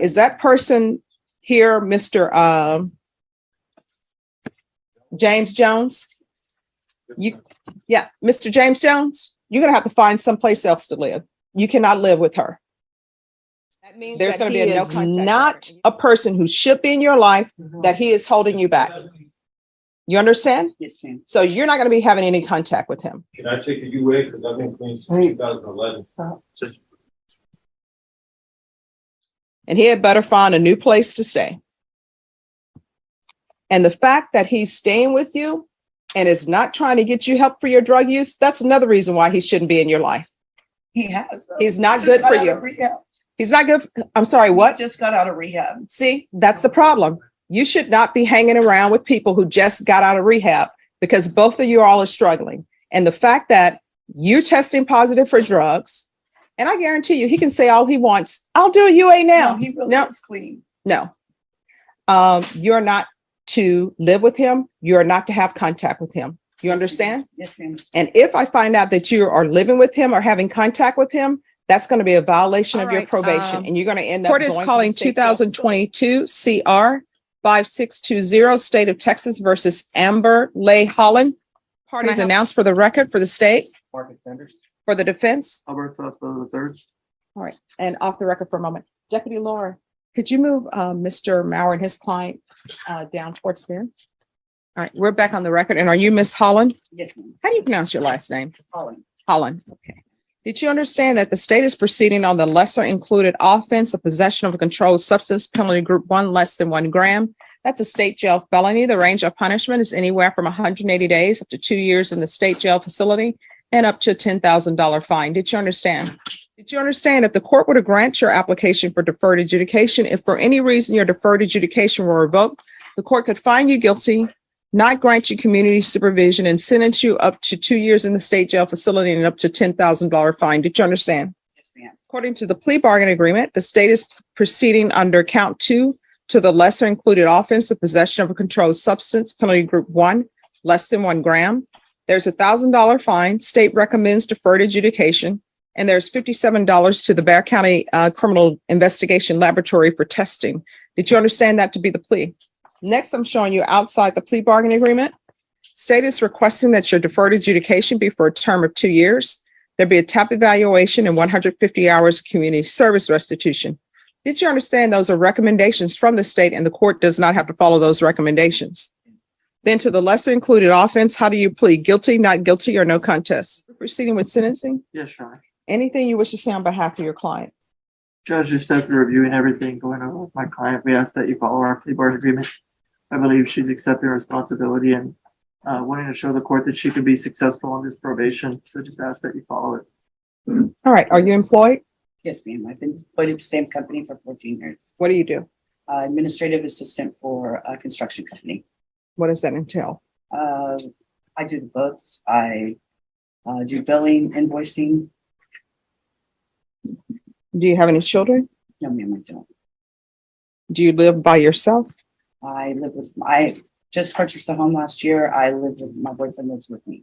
Is that person here, Mr. James Jones? Yeah, Mr. James Jones, you're gonna have to find someplace else to live. You cannot live with her. That means there's going to be a no contact. Not a person who should be in your life that he is holding you back. You understand? Yes, ma'am. So you're not going to be having any contact with him. Can I take a UA because I've been clean since 2011? Stop. And he had better find a new place to stay. And the fact that he's staying with you and is not trying to get you help for your drug use, that's another reason why he shouldn't be in your life. He has. He's not good for you. He's not good. I'm sorry, what? Just got out of rehab. See, that's the problem. You should not be hanging around with people who just got out of rehab because both of you all are struggling. And the fact that you're testing positive for drugs, and I guarantee you, he can say all he wants. I'll do a UA now. No, he really is clean. No. You're not to live with him. You're not to have contact with him. You understand? Yes, ma'am. And if I find out that you are living with him or having contact with him, that's going to be a violation of your probation, and you're going to end up. Court is calling 2022 CR 5620, State of Texas versus Amber Leigh Holland. Parties announced for the record for the state. Marcus Sanders. For the defense. Albert Fosco III. All right, and off the record for a moment. Deputy Laura, could you move Mr. Maurer and his client down towards there? All right, we're back on the record. And are you Miss Holland? Yes, ma'am. How do you pronounce your last name? Holland. Holland. Okay. Did you understand that the state is proceeding on the lesser included offense of possession of a controlled substance, penalty group 1 less than 1 gram? That's a state jail felony. The range of punishment is anywhere from 180 days up to 2 years in the state jail facility and up to a $10,000 fine. Did you understand? Did you understand if the court were to grant your application for deferred adjudication, if for any reason your deferred adjudication were revoked, the court could find you guilty, not grant you community supervision, and sentence you up to 2 years in the state jail facility and up to $10,000 fine. Did you understand? Yes, ma'am. According to the plea bargain agreement, the state is proceeding under count 2 to the lesser included offense of possession of a controlled substance, penalty group 1, less than 1 gram. There's a $1,000 fine. State recommends deferred adjudication, and there's $57 to the Bexar County Criminal Investigation Laboratory for testing. Did you understand that to be the plea? Next, I'm showing you outside the plea bargain agreement. State is requesting that your deferred adjudication be for a term of 2 years. There be a TAP evaluation and 150 hours of community service restitution. Did you understand those are recommendations from the state and the court does not have to follow those recommendations? Then to the lesser included offense, how do you plead? Guilty, not guilty, or no contest? Proceeding with sentencing? Yes, Your Honor. Anything you wish to say on behalf of your client? Judge, just after reviewing everything going on with my client, we ask that you follow our plea bargain agreement. I believe she's accepting responsibility and wanting to show the court that she can be successful on this probation. So just ask that you follow it. All right. Are you employed? Yes, ma'am. I've been employed at the same company for 14 years. What do you do? Administrative assistant for a construction company. What does that entail? I do the books. I do billing, invoicing. Do you have any children? No, ma'am, I don't. Do you live by yourself? I just purchased a home last year. I live with my boyfriend lives with me.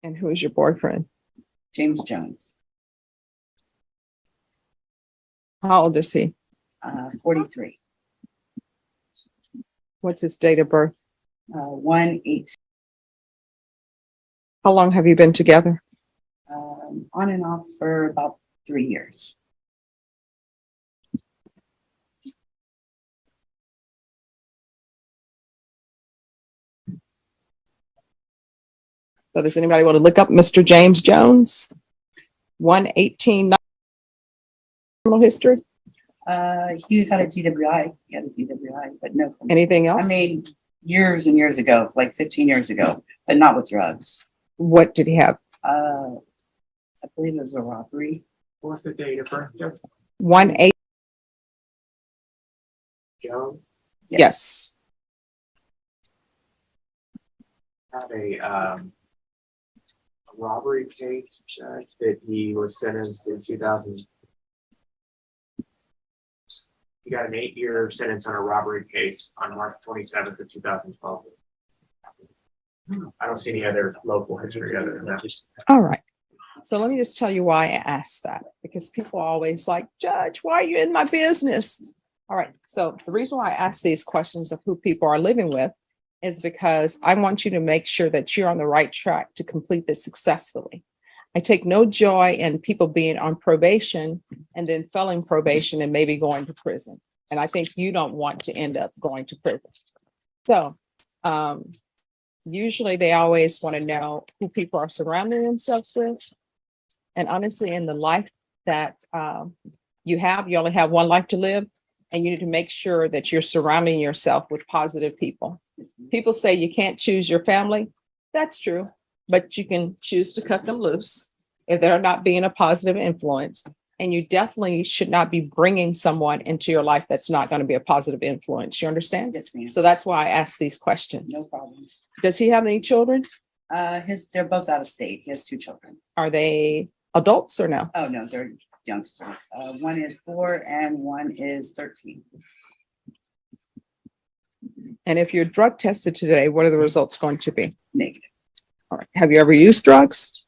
And who is your boyfriend? James Jones. How old is he? 43. What's his date of birth? 1/8. How long have you been together? On and off for about 3 years. So does anybody want to look up Mr. James Jones? 118 criminal history? He got a DWI. He had a DWI, but no. Anything else? I mean, years and years ago, like 15 years ago, but not with drugs. What did he have? I believe it was a robbery. What's the date of birth? 1/8. Joe Yes. had a robbery case, judge, that he was sentenced in 2000. He got an 8-year sentence on a robbery case on March 27th of 2012. I don't see any other local history other than that. All right. So let me just tell you why I asked that, because people are always like, Judge, why are you in my business? All right. So the reason why I ask these questions of who people are living with is because I want you to make sure that you're on the right track to complete this successfully. I take no joy in people being on probation and then failing probation and maybe going to prison. And I think you don't want to end up going to prison. So usually they always want to know who people are surrounding themselves with. And honestly, in the life that you only have one life to live, and you need to make sure that you're surrounding yourself with positive people. People say you can't choose your family. That's true, but you can choose to cut them loose if they're not being a positive influence. And you definitely should not be bringing someone into your life that's not going to be a positive influence. You understand? Yes, ma'am. So that's why I ask these questions. No problem. Does he have any children? They're both out of state. He has 2 children. Are they adults or no? Oh, no, they're youngsters. One is 4 and one is 13. And if you're drug tested today, what are the results going to be? Negative. All right. Have you ever used drugs?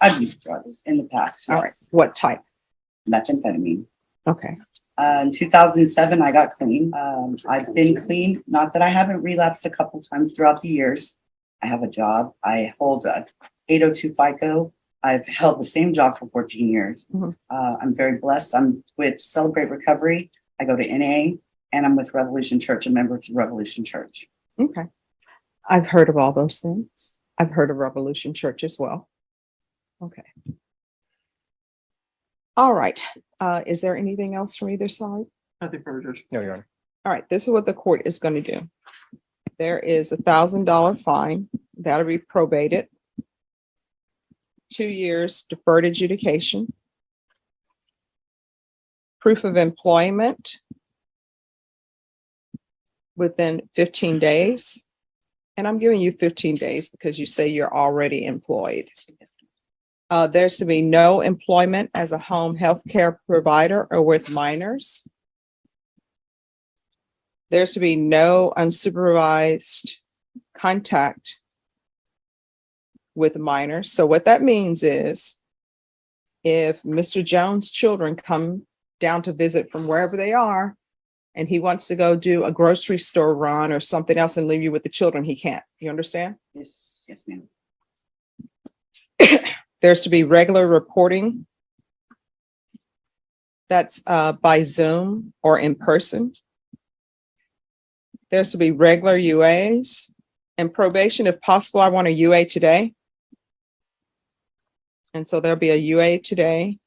I've used drugs in the past. All right. Yes. What type? Methamphetamine. Okay. In 2007, I got clean. I've been clean. Not that I haven't relapsed a couple times throughout the years. I have a job. I hold a 802 FICO. I've held the same job for 14 years. Mhm. I'm very blessed. I'm with Celebrate Recovery. I go to NA, and I'm with Revolution Church, a member to Revolution Church. Okay. I've heard of all those things. I've heard of Revolution Church as well. Okay. All right. Is there anything else from either side? Nothing further, Judge. No, Your Honor. All right. This is what the court is going to do. There is $1,000 fine that'll be probated. 2 years deferred adjudication. Proof of employment within 15 days. And I'm giving you 15 days because you say you're already employed. There's to be no employment as a home health care provider or with minors. There's to be no unsupervised contact with minors. So what that means is if Mr. Jones' children come down to visit from wherever they are, and he wants to go do a grocery store run or something else and leave you with the children, he can't. You understand? Yes, yes, ma'am. There's to be regular reporting. That's by Zoom or in person. There's to be regular UAs and probation. If possible, I want a UA today. And so there'll be a UA today.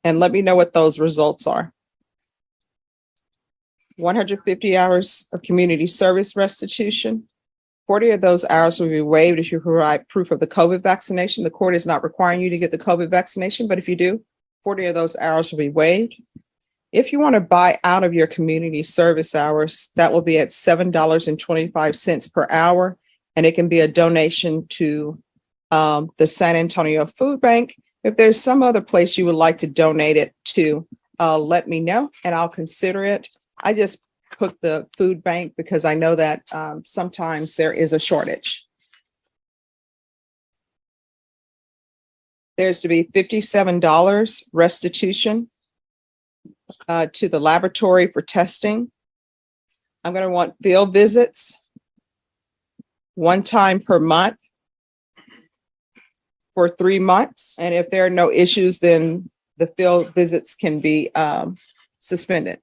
And let me know what those results are. 150 hours of community service restitution. 40 of those hours will be waived if you provide proof of the COVID vaccination. The court is not requiring you to get the COVID vaccination, but if you do, 40 of those hours will be waived. If you want to buy out of your community service hours, that will be at $7.25 per hour, and it can be a donation to the San Antonio Food Bank. If there's some other place you would like to donate it to, let me know and I'll consider it. I just put the food bank because I know that sometimes there is a shortage. There's to be $57 restitution to the laboratory for testing. I'm going to want field visits 1 time per month for 3 months. And if there are no issues, then the field visits can be suspended.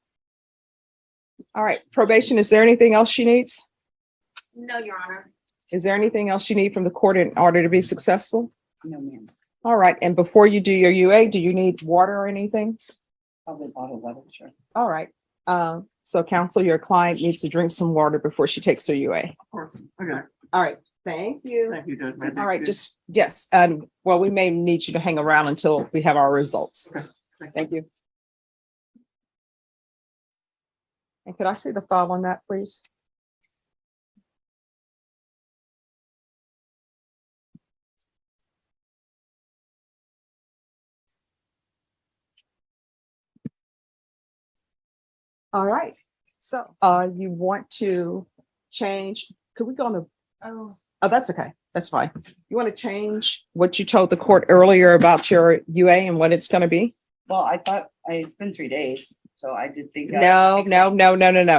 All right, probation, is there anything else she needs? No, Your Honor. Is there anything else you need from the court in order to be successful? No, ma'am. All right, and before you do your UA, do you need water or anything? Probably bottled water, sure. All right, so counsel, your client needs to drink some water before she takes her UA. Okay, All right, thank you. thank you, Judge. May I All right, excuse- just, yes, and well, we may need you to hang around until we have our results. Okay, Thank you. And could I see the file on that, please? All right, so you want to change, could we go on the, oh, Oh, that's okay. That's fine. You want to change what you told the court earlier about your UA and what it's going to be? Well, I thought it's been 3 days, so I did think. No.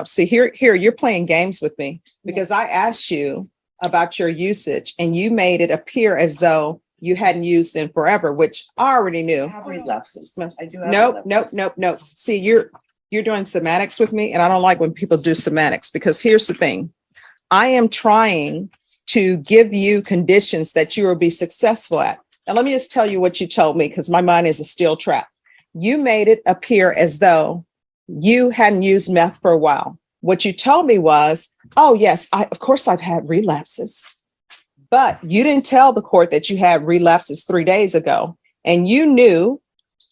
See, here, you're playing games with me because I asked you about your usage and you made it appear as though you hadn't used in forever, which I already I knew. have relapses. I do have Nope. relapses. See, you're doing semantics with me, and I don't like when people do semantics because here's the thing. I am trying to give you conditions that you will be successful at. Now, let me just tell you what you told me because my mind is a steel trap. You made it appear as though you hadn't used meth for a while. What you told me was, oh, yes, of course I've had relapses. But you didn't tell the court that you had relapses 3 days ago. And you knew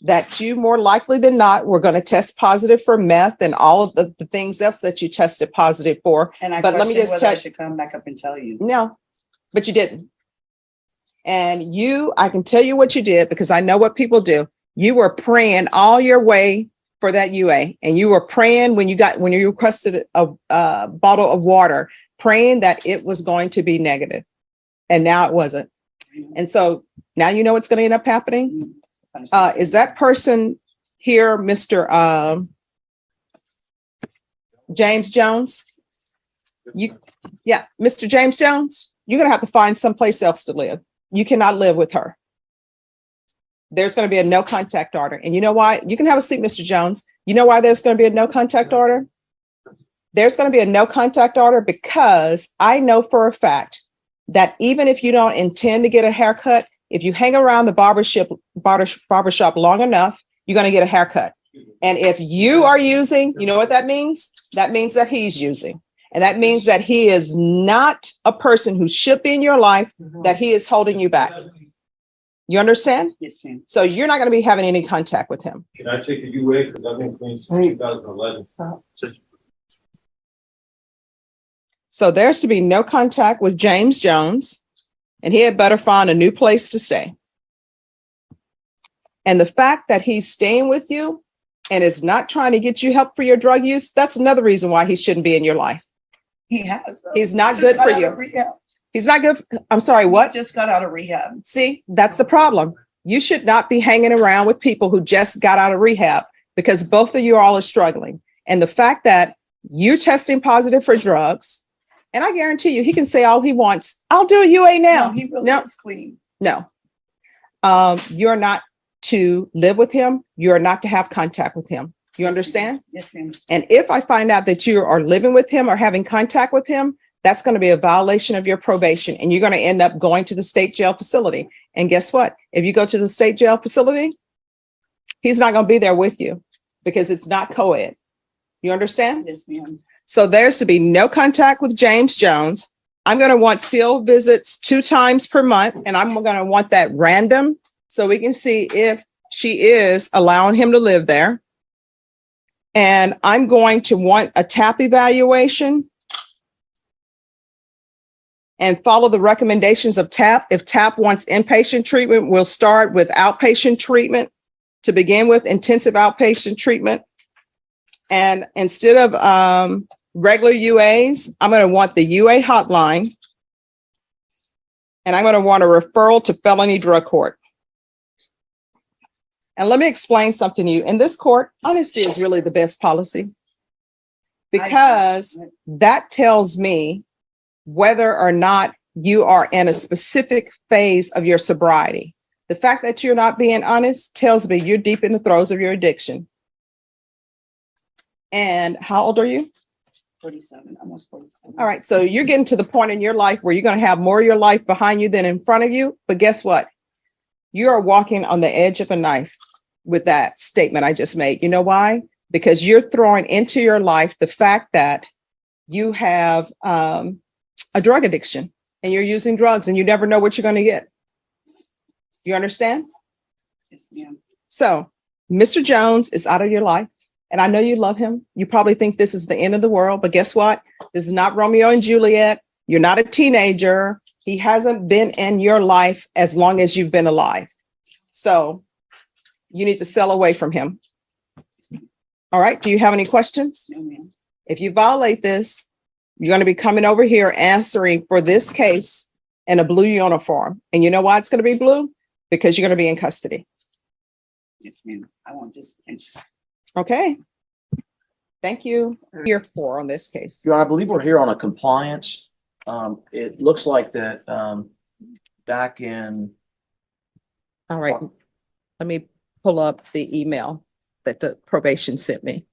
that you more likely than not were going to test positive for meth and all of the things else that you tested positive for. And I But let me questioned just whether I tell- should come back up and tell you. No, but you didn't. And I can tell you what you did because I know what people do. You were praying all your way for that UA, and you were praying when you requested a bottle of water, praying that it was going to be negative, and now it wasn't. And so now you know what's going to end up happening. Is that person here, Mr. James Jones? Mr. James Jones, you're going to have to find someplace else to live. You cannot live with her. There's going to be a no contact order. And you know why? You can have a seat, Mr. Jones. You know why there's going to be a no contact order? There's going to be a no contact order because I know for a fact that even if you don't intend to get a haircut, if you hang around the barbershop long enough, you're going to get a haircut. And if you are using, you know what that means? That means that he's using. And that means that he is not a person who should be in your life, that he is holding you back. You understand? Yes, ma'am. So you're not going to be having any contact with him. Can I take a UA? Because I've been clean since 2011. Stop. So there's to be no contact with James Jones, and he had better find a new place to stay. And the fact that he's staying with you and is not trying to get you help for your drug use, that's another reason why he shouldn't be in your life. He has. though. He's not Just good got for out you. of rehab. He's not good. I'm sorry, what? Just got out of rehab. See, that's the problem. You should not be hanging around with people who just got out of rehab because both of you all are struggling. And the fact that you're testing positive for drugs, and I guarantee you, he can say all he wants. I'll do a UA now. No, he really No. is clean. No. You're not to live with him. You're not to have contact with him. You understand? Yes, ma'am. And if I find out that you are living with him or having contact with him, that's going to be a violation of your probation. And you're going to end up going to the state jail facility. And guess what? If you go to the state jail facility, he's not going to be there with you because it's not co-ed. You understand? Yes, ma'am. So there's to be no contact with James Jones. I'm going to want field visits 2 times per month. And I'm going to want that random so we can see if she is allowing him to live there. And I'm going to want a TAP evaluation and follow the recommendations of TAP. If TAP wants inpatient treatment, we'll start with outpatient treatment to begin with, intensive outpatient treatment. And instead of regular UAs, I'm going to want the UA hotline. And I'm going to want a referral to felony drug court. And let me explain something to you. In this court, honesty is really the best policy because that tells me whether or not you are in a specific phase of your sobriety. The fact that you're not being honest tells me you're deep in the throes of your addiction. And how old are you? 47, almost 47. All right. So you're getting to the point in your life where you're going to have more of your life behind you than in front of you. But guess what? You are walking on the edge of a knife with that statement I just made. You know why? Because you're throwing into your life the fact that you have a drug addiction and you're using drugs and you never know what you're going to get. You understand? Yes, ma'am. So Mr. Jones is out of your life. And I know you love him. You probably think this is the end of the world, but guess what? This is not Romeo and Juliet. You're not a teenager. He hasn't been in your life as long as you've been alive. So you need to sell away from him. All right. Do you have any questions? No, ma'am. If you violate this, you're going to be coming over here answering for this case in a blue uniform. And you know why it's going to be blue? Because you're going to be in custody. Yes, ma'am. I want this pension. Okay. Thank you. Here for on this case. Your Honor, I believe we're here on a compliance. It looks like that, back in, All right. Let me pull up the email that the probation sent me.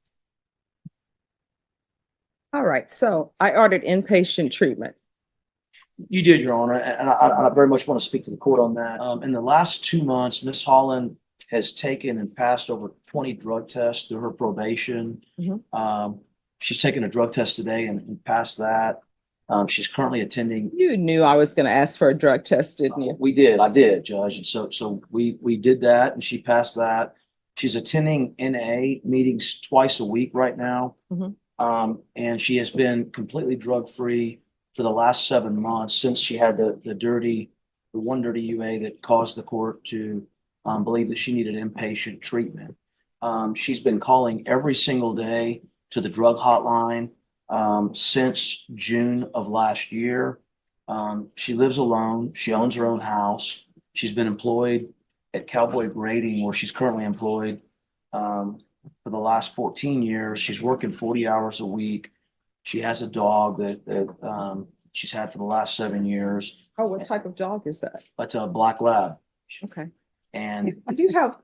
All right. So I ordered inpatient treatment. you did, Your Honor, and I very much want to speak to the court on that. In the last 2 months, Ms. Holland has taken and passed over 20 drug tests through her probation. She's taken a drug test today and passed that. She's currently attending. You knew I was going to ask for a drug test, didn't you? I did, Judge. And so we did that and she passed that. She's attending NA meetings twice a week right now. And she has been completely drug-free for the last 7 months since she had the one dirty UA that caused the court to believe that she needed inpatient treatment. She's been calling every single day to the drug hotline since June of last year. She lives alone. She owns her own house. She's been employed at Cowboy Grading, where she's currently employed for the last 14 years. She's working 40 hours a week. She has a dog that she's had for the last 7 years. Oh, what type of dog is that? That's a black lab. Okay. And You have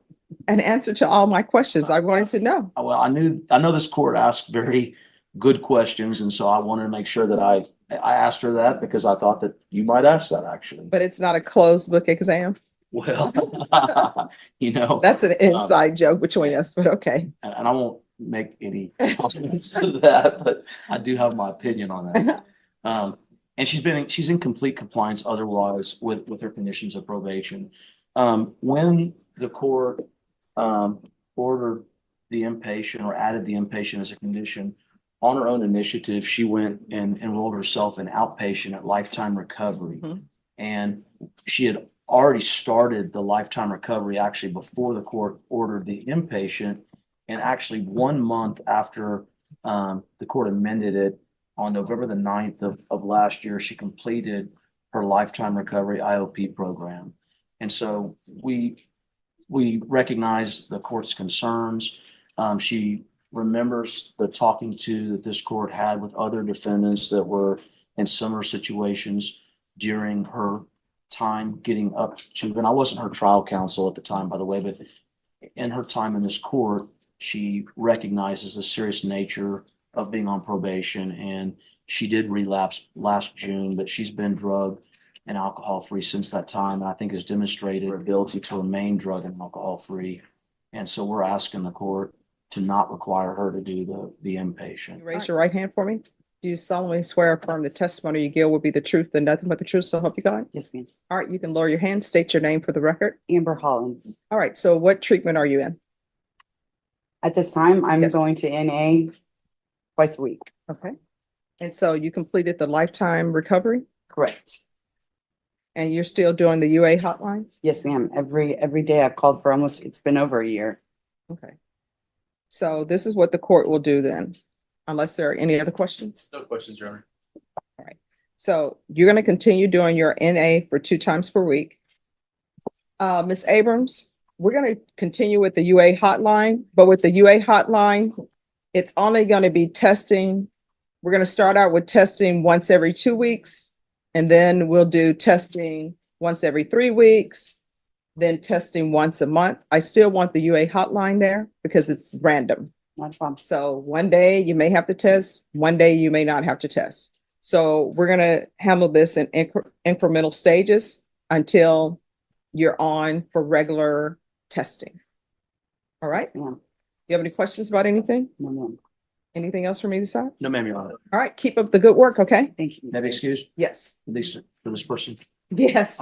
an answer to all my questions. I wanted to know. well, I know this court asked very good questions, and so I wanted to make sure that I asked her that because I thought that you might ask that actually. But it's not a closed book exam. Well, you know, That's an inside joke between us, but okay. and I won't make any comments to that, but I do have my opinion on that. And she's in complete compliance otherwise with her conditions of probation. When the court ordered the inpatient or added the inpatient as a condition, on her own initiative, she went and enrolled herself in outpatient at Lifetime Recovery. And she had already started the Lifetime Recovery actually before the court ordered the inpatient. And actually 1 month after the court amended it on November the 9th of last year, she completed her Lifetime Recovery IOP program. And so we recognize the court's concerns. She remembers the talking to that this court had with other defendants that were in similar situations during her time getting up to, and I wasn't her trial counsel at the time, by the way, but in her time in this court, she recognizes the serious nature of being on probation, and she did relapse last June, but she's been drug and alcohol free since that time. And I think has demonstrated her ability to remain drug and alcohol free. And so we're asking the court to not require her to do the inpatient. Raise your right hand for me. Do you solemnly swear or affirm the testimony you give will be the truth and nothing but the truth, so help you God? Yes, ma'am. All right, you can lower your hand, state your name for the record. Amber Holland. All right, so what treatment are you in? At this time, I'm Yes. going to NA twice a week. Okay. And so you completed the Lifetime Recovery Correct. and you're still doing the UA hotline? Yes, ma'am. Every day I've called for it's been over a year. Okay. So this is what the court will do then, unless there are any other questions? No questions, Your Honor. All right. So you're going to continue doing your NA for 2 times per week. Ms. Abrams, we're going to continue with the UA hotline, but with the UA hotline, it's only going to be testing. We're going to start out with testing once every 2 weeks, and then we'll do testing once every 3 weeks, then testing once a month. I still want the UA hotline there because it's random. Not a problem. So one day you may have to test, one day you may not have to test. So we're going to handle this in incremental stages until you're on for regular testing. All right. Yes, ma'am. Do you have any questions about anything? No, ma'am. Anything else from either side? No, ma'am, Your Honor. All right. Keep up the good work. Okay. Thank you. Have excuse Yes. for this person. Yes.